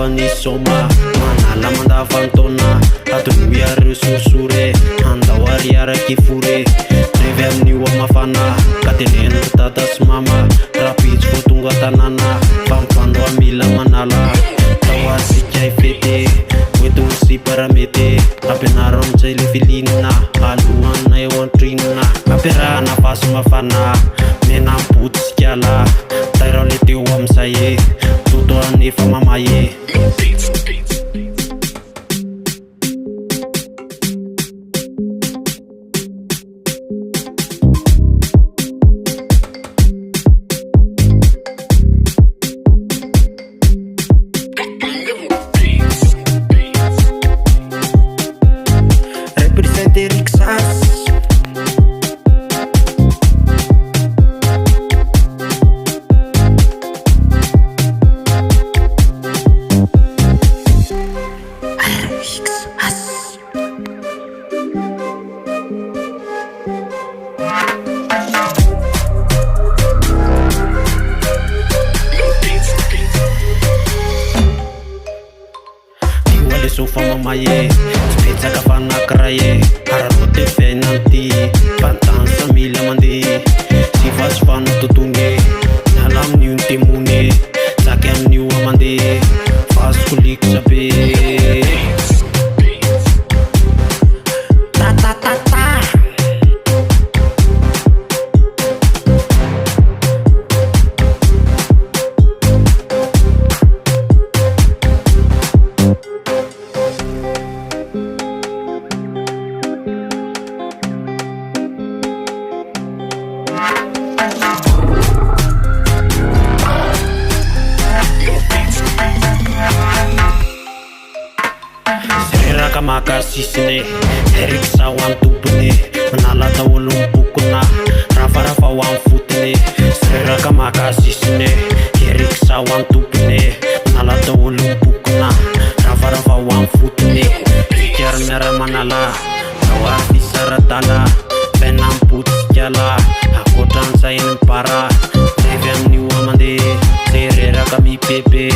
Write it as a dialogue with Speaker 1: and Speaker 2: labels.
Speaker 1: Ni soma manala mandavantona atuluiare susure andawariara kifure revy amin'io mafana kateleno tata sy mama rapitsy fo tonga tanana fampando amila manala tawasika ifete oetiny sy paramete ampianaro amin'izay le filinina alohana eo antrinina ampiarahana fasy mafana mena ampotsikiala tairao le teo amin'izay e totoanefa mamaye Represente RXH sofa mamaye spetsaka fanakiraye ararote fenanty fantansa mila mandeha sy vasofana totonge miala amin'io ny temone saky amin'io amandeha vasokolikisa be Seraka makasisine RXH wantupune manala tawolo mpukuna rafa wanfutine seraka makasisine RXH wantupune manala tawolo mpukuna rafa wanfutine kiar mera manala tawati saratala penam putskala akotran sain para revem ni wamande serera kami pepe